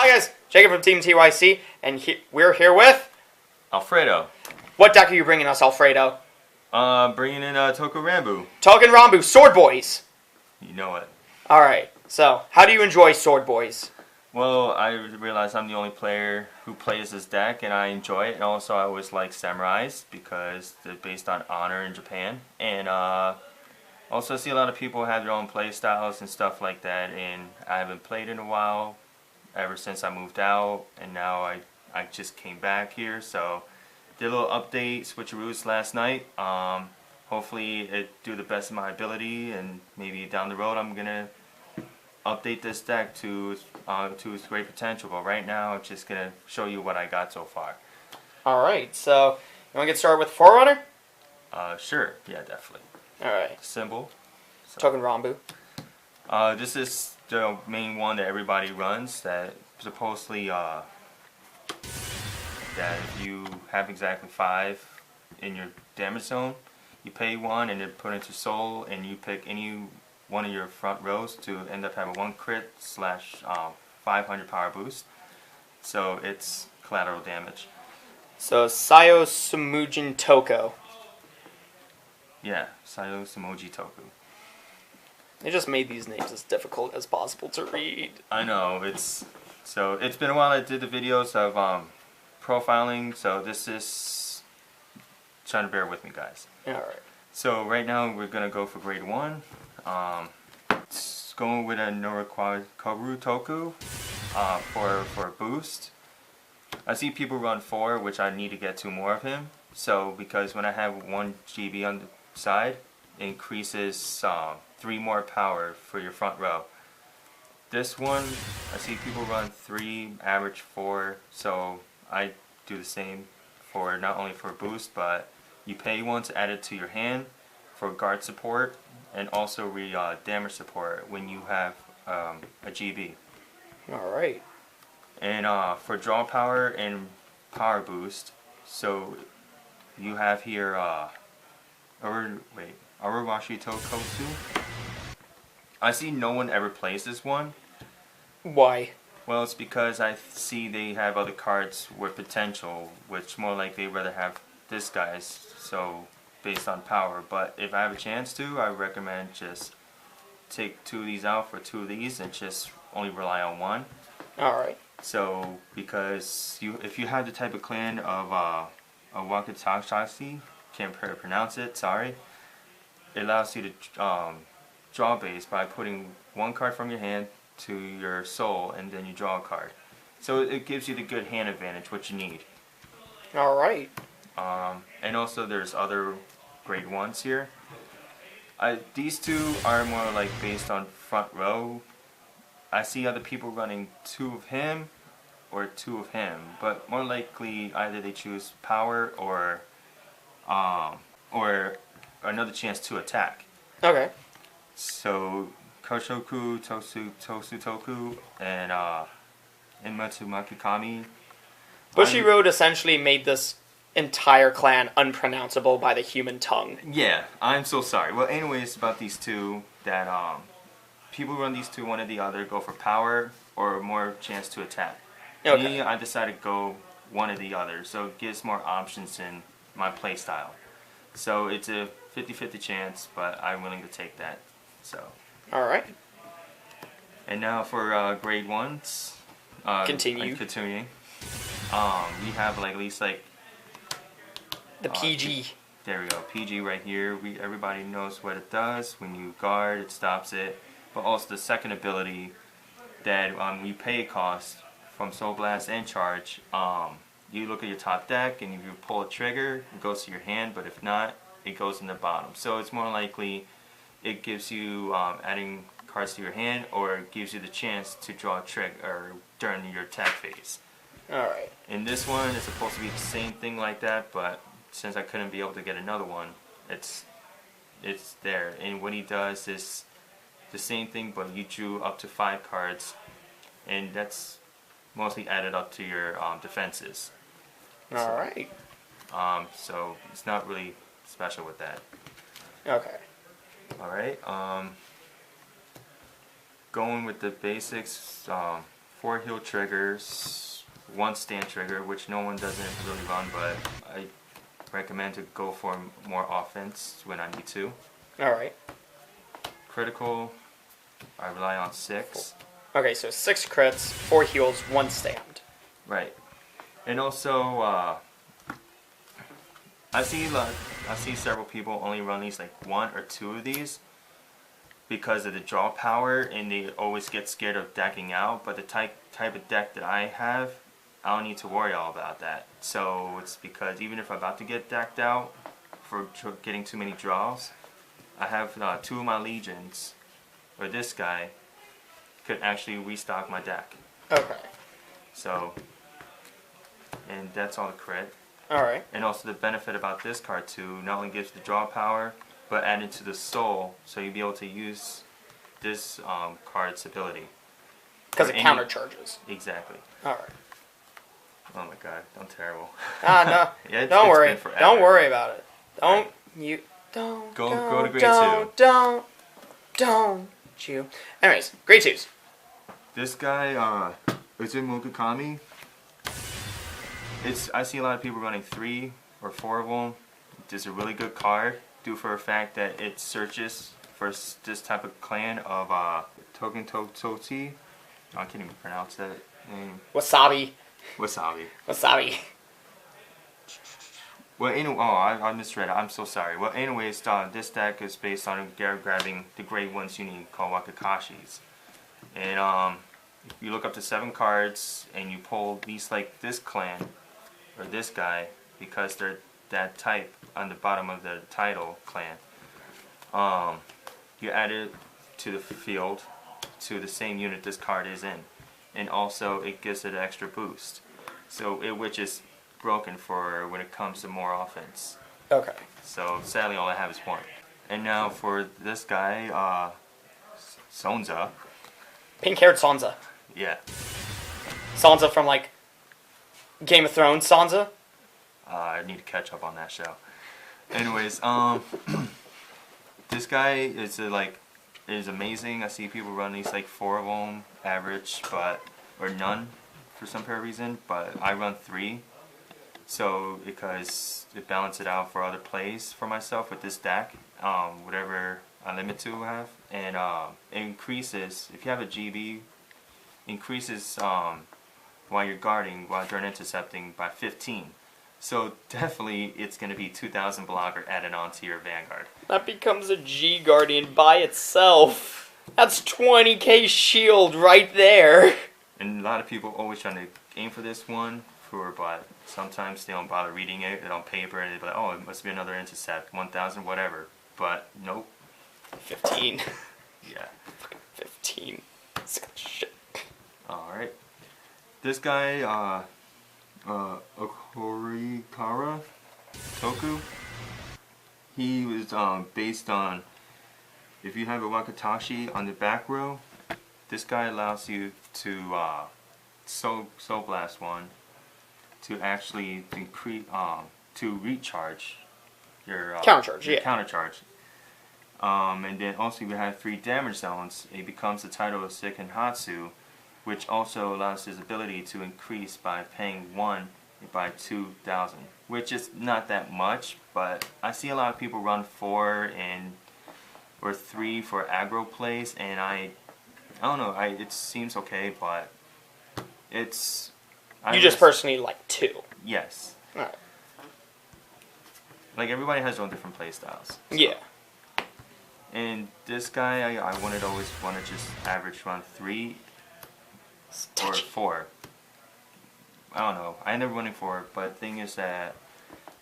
Hi guys, Jacob from Team TYC, and we're here with... Alfredo. What deck are you bringing us, Alfredo? Bringing in Touken Ranbu. Touken Ranbu, Sword Boys! You know it. Alright, so, how do you enjoy Sword Boys? Well, I realize I'm the only player who plays this deck, and I enjoy it. And also, I always like samurais because they're based on honor in Japan. And also, I see a lot of people have their own play styles and stuff like that. And I haven't played in a while, ever since I moved out. And now I just came back here, so did a little update, switcheroos last night. Hopefully, it do the best of my ability, and maybe down the road, I'm gonna update this deck to its great potential, but right now I'm just gonna show you what I got so far. Alright, so you want to get started with Forerunner? Sure, yeah, definitely. Alright. Symbol. So, Touken Ranbu. this is the main one that everybody runs, that supposedly that if you have exactly 5 in your damage zone, you pay 1 and then put into soul, and you pick any one of your front rows to end up having 1 crit / 500 power boost. So it's collateral damage. So, Sayo Sumujin Toko. Yeah, Sayo Sumoji Toku. They just made these names as difficult as possible to read. I know, it's been a while I did the videos of profiling, so this is trying to bear with me, guys. Alright. So right now we're gonna go for grade 1. It's going with a Norikoru Toku for boost. I see people run 4, which I need to get 2 more of him. So because when I have 1 GB on the side, it increases 3 more power for your front row. This one, I see people run 3, average 4, so I do the same for not only for boost, but you pay 1 to add it to your hand for guard support, and also damage support when you have a GB. Alright. And for draw power and power boost, so you have here Arawashi Tokosu. I see no one ever plays this one. Why? Well, it's because I see they have other cards with potential, which more like they rather have this guy's, so based on power. But if I have a chance to, I recommend just take 2 of these out for 2 of these and just only rely on 1. Alright. So because if you have the type of clan of a Wakatashi, can't pronounce it, sorry, it allows you to draw base by putting 1 card from your hand to your soul, and then you draw a card. So it gives you the good hand advantage, what you need. Alright. And also there's other grade 1s here. These 2 are more like based on front row. I see other people running 2 of him or 2 of him, but more likely either they choose power or another chance to attack. Okay. So Koshoku Tosu Toku and Inmatsu Makikami. Bushiroad essentially made this entire clan unpronounceable by the human tongue. Yeah, I'm so sorry. Well, anyways, about these 2, that people run these 2, one or the other, go for power or more chance to attack. Okay. Me, I decided to go one or the other, so it gives more options in my play style. So it's a 50-50 chance, but I'm willing to take that. So. Alright. And now for grade 1s. Continue. Continuing. We have at least the PG. There we go, PG right here. Everybody knows what it does. When you guard, it stops it. But also the second ability that you pay a cost from Soul Blast and Charge. You look at your top deck, and if you pull a trigger, it goes to your hand. But if not, it goes in the bottom. So it's more likely it gives you adding cards to your hand, or it gives you the chance to draw a trigger during your attack phase. Alright. In this one, it's supposed to be the same thing like that, but since I couldn't be able to get another one, it's there. And what he does is the same thing, but you drew up to 5 cards, and that's mostly added up to your defenses. Alright. So it's not really special with that. Okay. Alright. Going with the basics, 4 heal triggers, 1 stand trigger, which no one doesn't really run, but I recommend to go for more offense when I need to. Alright. Critical, I rely on 6. Okay, so 6 crits, 4 heals, 1 stand. Right. And also, I see several people only run these like 1 or 2 of these because of the draw power, and they always get scared of decking out. But the type of deck that I have, I don't need to worry all about that. So it's because even if I'm about to get decked out for getting too many draws, I have 2 of my legions, or this guy, could actually restock my deck. Okay. So, and that's all the crit. Alright. And also the benefit about this card too, not only gives the draw power, but added to the soul, so you'll be able to use this card's ability. Because it counter charges. Exactly. Alright. Oh my god, I'm terrible. No. Yeah, don't worry. been forever. Don't worry about it. Don't Right. you don't Go to grade don't you. Anyways, grade 2s. This guy, Uzu Mukakami. I see a lot of people running 3 or 4 of them. It's a really good card, due for a fact that it searches for this type of clan of Touken Ranbu. I can't even pronounce that name. Wasabi. Wasabi. Well, anyway, I misread it. I'm so sorry. Well, anyways, this deck is based on grabbing the grade 1s you need called Wakakashis. And if you look up to 7 cards and you pull these like this clan or this guy, because they're that type on the bottom of the title clan, you add it to the field to the same unit this card is in, and also it gives it an extra boost. So which is broken for when it comes to more offense. Okay. So sadly, all I have is 1. And now for this guy, Sonza. Pink-haired Sansa. Yeah. Sansa from like Game of Thrones Sansa. I need to catch up on that show. Anyways, this guy is is amazing. I see people run these like 4 of them average, or none for some reason. But I run 3, so because it balances it out for other plays for myself with this deck, whatever I limit to have, and it increases if you have a GB, increases while you're guarding while you're intercepting by 15. So definitely it's going to be 2000 blocker added on to your Vanguard. That becomes a G Guardian by itself. That's 20k shield right there. And a lot of people always trying to aim for this one, but sometimes they don't bother reading it on paper, and they're like, oh, it must be another intercept, 1000, whatever. But nope. 15. Yeah. 15. Shit. Alright. This guy, Okorikara Toku, he was based on, if you have a Wakatashi on the back row, this guy allows you to Soul Blast one to actually increase, to recharge your countercharge, your yeah. countercharge. And then also you have 3 damage zones. It becomes the title of Seiken Hatsu, which also allows his ability to increase by paying 1 by 2000, which is not that much, but I see a lot of people run 4 or 3 for aggro plays, and I don't know, it seems okay, but it's... You just personally like 2. Yes. Alright. Like, everybody has their own different play styles. So. Yeah. And this guy, I always want to just average run 3 or 4. I don't know. I end up running 4, but the thing is that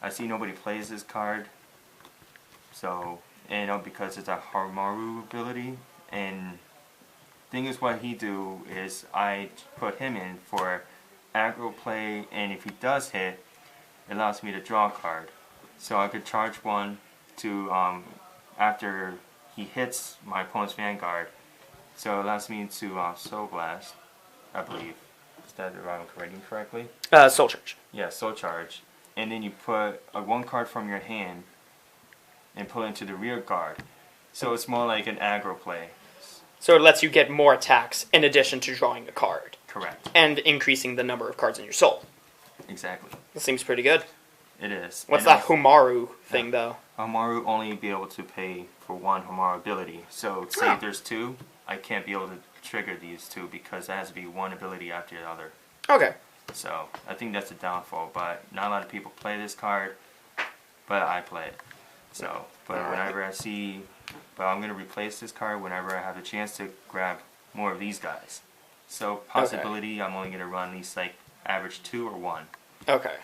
I see nobody plays this card. So, and because it's a Harumaru ability, and thing is what he do is I put him in for aggro play, and if he does hit, it allows me to draw a card. So I could charge 1 to, after he hits my opponent's Vanguard, so it allows me to Soul Blast, I believe. Is that if I'm reading correctly? Soul Charge. Yeah, Soul Charge. And then you put 1 card from your hand and put it into the rear guard. So it's more like an aggro play. So it lets you get more attacks in addition to drawing a card. Correct. And increasing the number of cards in your soul. Exactly. That seems pretty good. It is. What's And that Homaru thing, though? Homaru only be able to pay for one Homaru ability. So say if there's two, I can't be able to trigger these two because it has to be one ability after the other. Okay. So I think that's a downfall, but not a lot of people play this card, but I play it. So, but whenever I see, but I'm going to replace this card whenever I have a chance to grab more of these guys. So possibility, I'm only going to run at least like average 2 or 1. Okay.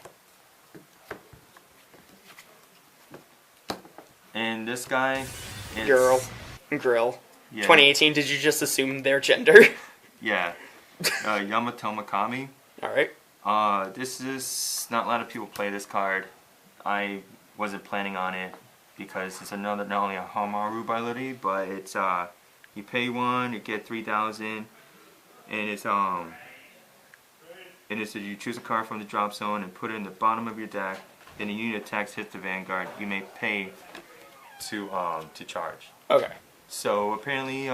And this guy is... Grill. Yeah. 2018, did you just assume their gender? Yeah. Yamato Makami. Alright. This is... Not a lot of people play this card. I wasn't planning on it because it's another, not only a Homaru ability, but it's, you pay 1, you get 3,000, and it's, you choose a card from the drop zone and put it in the bottom of your deck, then the unit attacks hit the Vanguard, you may pay to charge. Okay. So apparently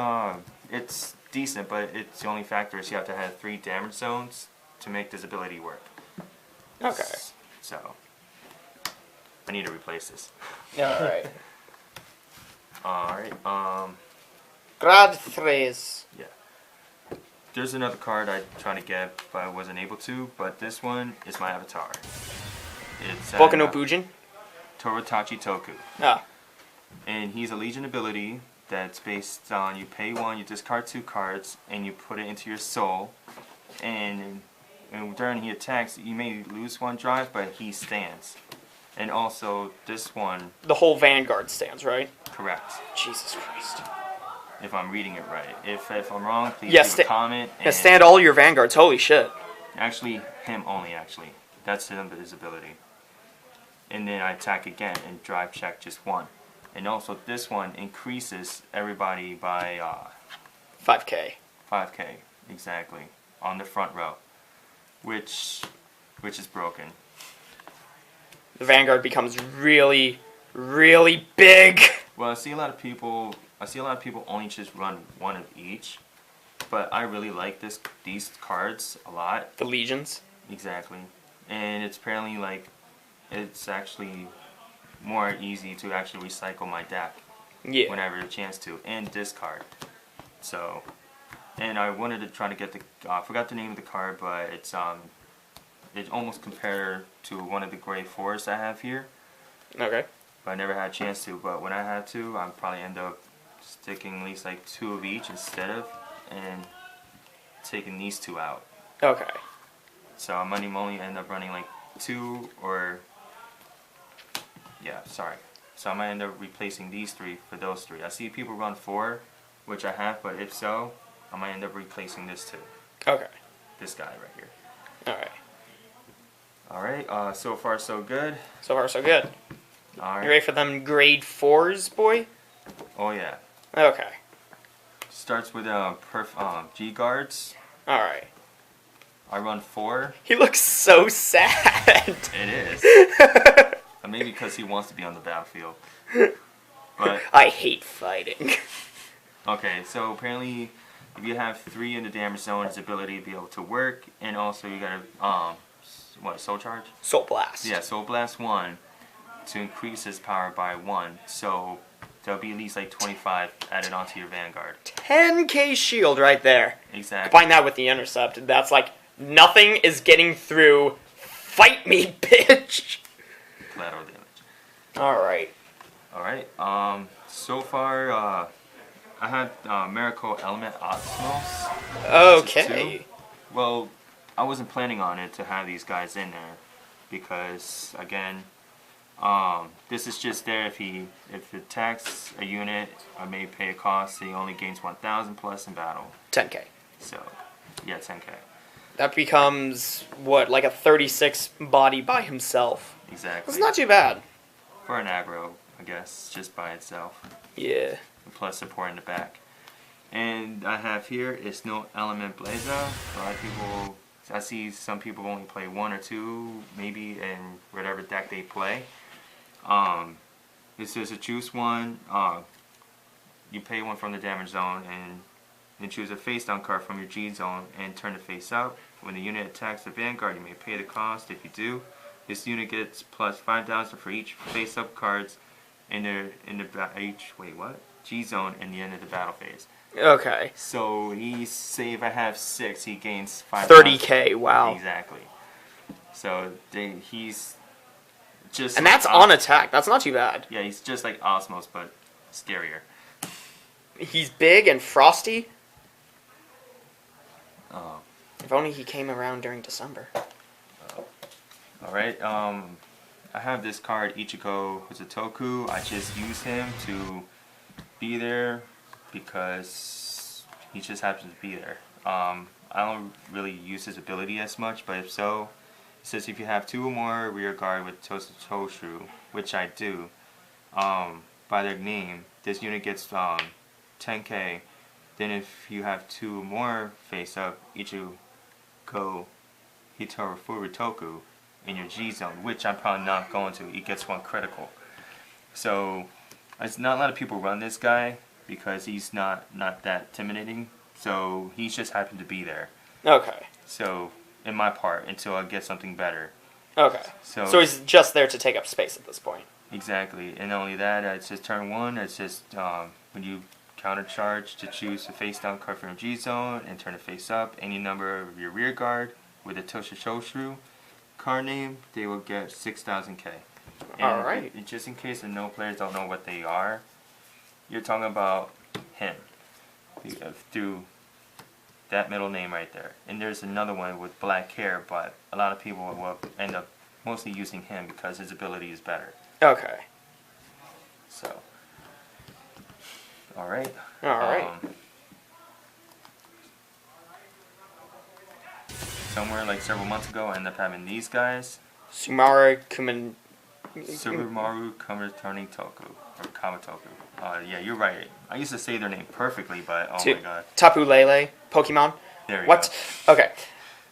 it's decent, but it's the only factor is you have to have 3 damage zones to make this ability work. Okay. So I need to replace this. Alright. Alright, Grad 3. yeah. There's another card I tried to get, but I wasn't able to, but this one is my avatar. It's Boku no Bujin? Torotachi Toku. Ah. And he's a Legion ability that's based on you pay 1, you discard 2 cards, and you put it into your soul. And during he attacks, you may lose 1 drive, but he stands. And also, this one... The whole Vanguard stands, right? Correct. Jesus Christ. If I'm reading it right. If I'm wrong, please Yes, leave a comment. Yeah, stand all your Vanguards, holy shit. Actually, him only, actually. That's his ability. And then I attack again and drive check just 1. And also, this one increases everybody by 5k. 5k, exactly, on the front row, which is broken. The Vanguard becomes really, really big. Well, I see a lot of people only just run 1 of each, but I really like these cards a lot. The Legions. Exactly, and it's apparently like it's actually more easy to actually recycle my deck. Yeah. Whenever a chance to, and discard. So, and I wanted to try to get the I forgot the name of the card, but it's almost compared to one of the Gray Forests I have here. Okay. But I never had a chance to. But when I had to, I'd probably end up sticking at least like 2 of each instead of, and taking these 2 out. Okay. So I might only end up running like 2 or sorry. So I might end up replacing these 3 for those 3. I see people run 4, which I have, but if so, I might end up replacing this 2. Okay. This guy right here. Alright. Alright, so far so good. So far, so good. Alright. You ready for them grade 4s, boy? Oh yeah. Okay. Starts with G guards. Alright. I run 4. He looks so sad. It is. Maybe because he wants to be on the battlefield. But I hate fighting. okay, so apparently if you have 3 in the damage zone, his ability to be able to work, and also you gotta soul charge? Soul Blast. Yeah, Soul Blast 1 to increase his power by 1. So there'll be at least like 25 added onto your Vanguard. 10k shield right there. Exactly. Combine that with the intercept. That's like nothing is getting through. Fight me, bitch. Collateral damage. Alright. Alright, so far, I had Miracle Element Osmos. Okay. Well, I wasn't planning on it to have these guys in there because, again, this is just there if it attacks a unit, I may pay a cost, so he only gains 1,000 plus in battle. 10k. So, yeah, 10k. That becomes, what, like a 36 body by himself. Exactly. It's not too bad. For an aggro, I guess, just by itself. Yeah. Plus support in the back. And I have here is no Element Blazer. A lot of people, I see some people only play 1 or 2, maybe in whatever deck they play. This is a choose 1. You pay 1 from the damage zone, and and choose a face down card from your G zone and turn it face up. When the unit attacks the vanguard, you may pay the cost. If you do, this unit gets plus 5,000 for each face up cards in the G zone in the end of the battle phase. Okay. So say if I have 6, he gains 5,000. 30k. Wow. Exactly. So he's just. And that's on attack. That's not too bad. Yeah, he's just like Osmos, but scarier. He's big and frosty. Oh. If only he came around during December. Alright, I have this card, Ichigo Huzatoku. I just use him to be there because he just happens to be there. I don't really use his ability as much, but if so, it says if you have 2 or more rear guard with Toshu, which I do, by their name, this unit gets 10k. Then if you have 2 or more face up, Ichigo Hitoru Furutoku in your G zone, which I'm probably not going to, it gets 1 critical. So it's not a lot of people run this guy because he's not that intimidating. So he's just happened to be there. Okay. So in my part until I get something better. Okay. So he's just there to take up space at this point. Exactly. And not only that, it's just turn 1. It's just when you counter charge to choose a face down card from your G zone and turn it face up. Any number of your rear guard with a Toshishoshu card name, they will get 6,000k. Alright. Just in case the no players don't know what they are, you're talking about him through that middle name right there. And there's another one with black hair, but a lot of people will end up mostly using him because his ability is better. Okay. So, alright. Alright. Somewhere like several months ago, I ended up having these guys. Sumaru Kuman... Surumaru Kamatoni Toku. Or Kamatoku. Yeah, you're right. I used to say their name perfectly, but oh my god. Tapu Lele, Pokemon? There we What? go. Okay.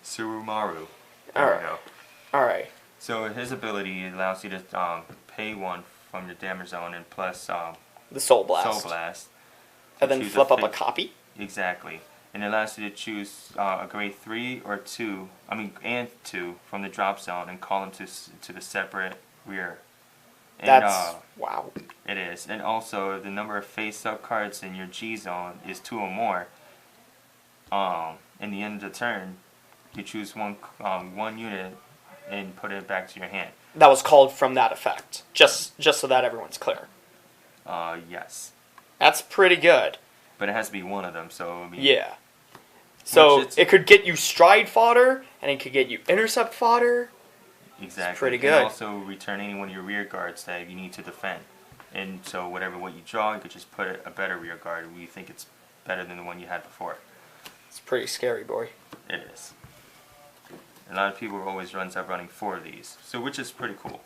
Surumaru. There we go. Alright. So his ability allows you to pay 1 from your damage zone and plus The Soul Blast. Soul Blast. And then flip up a copy? Exactly. And it allows you to choose a grade 3 or 2, and 2 from the drop zone and call them to the separate rear. And, That's wow. It is. And also the number of face up cards in your G zone is 2 or more. In the end of the turn, you choose one unit and put it back to your hand. That was called from that effect. Just so that everyone's clear. Yes. That's pretty good. But it has to be one of them, so I mean, yeah. So it could get you stride fodder, and it could get you intercept fodder. Exactly. It's pretty good. And also return any one of your rear guards that you need to defend. And so what you draw, you could just put a better rear guard when you think it's better than the one you had before. It's pretty scary, boy. It is. A lot of people always runs up running 4 of these, so which is pretty cool.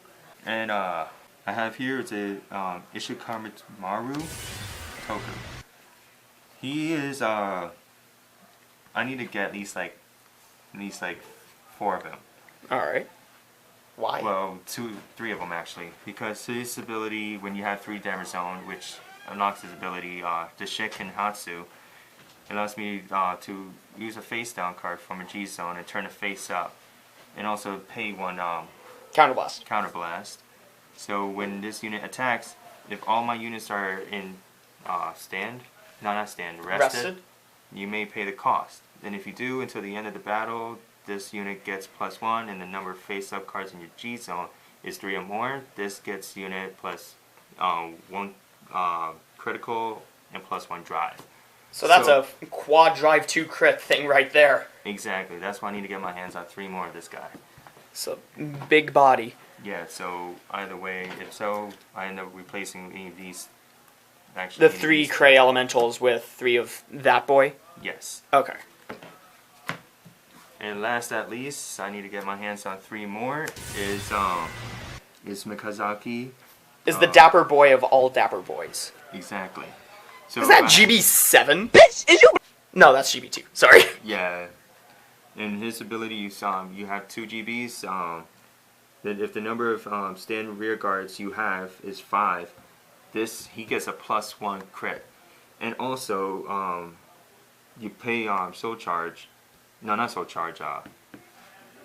And I have here it's a Ishikamaru Toku. He is I need to get at least 4 of him. All right. Why? Well, 3 of them actually, because his ability when you have 3 damage zone, which unlocks his ability, the Shiken Hatsu, allows me to use a face down card from a G zone and turn it face up, and also pay 1 Counterblast. counterblast. So when this unit attacks, if all my units are in rested, you may pay the cost. And if you do until the end of the battle, this unit gets +1, and the number of face-up cards in your G zone is 3 or more. This gets unit plus 1 critical and +1 drive. So that's a quad drive 2 crit thing right there. Exactly. That's why I need to get my hands on 3 more of this guy. So big body. Yeah. So either way, if so, I end up replacing any of these. Actually, the 3 Cray Elementals with 3 of that boy? Yes. Okay. And last at least, I need to get my hands on 3 more. Is Mikazaki. Is the dapper boy of all dapper boys. Exactly. So is that GB7? Bitch, is you? No, that's GB2. Sorry. Yeah. And his ability, you have 2 GBs. If the number of stand rear guards you have is 5, he gets a +1 crit. And also, you pay soul charge. No, not soul charge.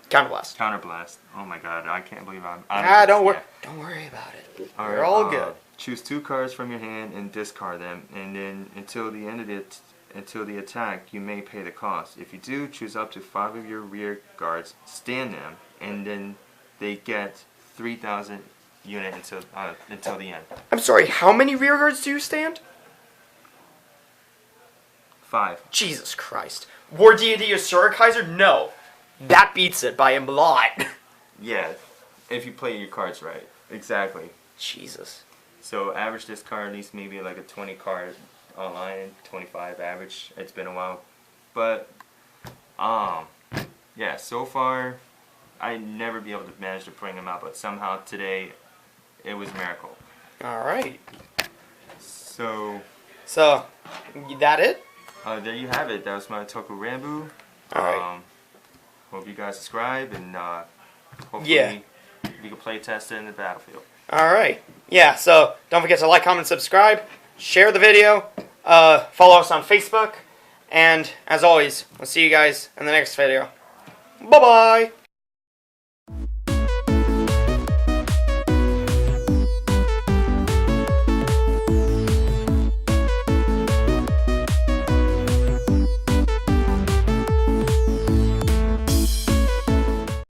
Counterblast. Counterblast. Oh my god, I can't believe I'm. Don't worry. Don't worry about it. We're all good. Choose 2 cards from your hand and discard them, and then until the end of it, until the attack, you may pay the cost. If you do, choose up to 5 of your rear guards, stand them, and then they get 3,000 unit until the end. I'm sorry. How many rear guards do you stand? 5. Jesus Christ. War Deity Asura Kaiser? No. That beats it by a lot. Yeah, if you play your cards right. Exactly. Jesus. So average discard at least maybe like a 20 card online, 25 average. It's been a while. But, yeah, so far, I'd never be able to manage to bring them out, but somehow today, it was a miracle. Alright. So, that it? there you have it. That was my Touken Ranbu. Alright. Hope you guys subscribe, and hopefully we can play test it in the battlefield. Alright. Yeah, so don't forget to like, comment, subscribe, share the video, follow us on Facebook, and as always, we'll see you guys in the next video. Bye-bye!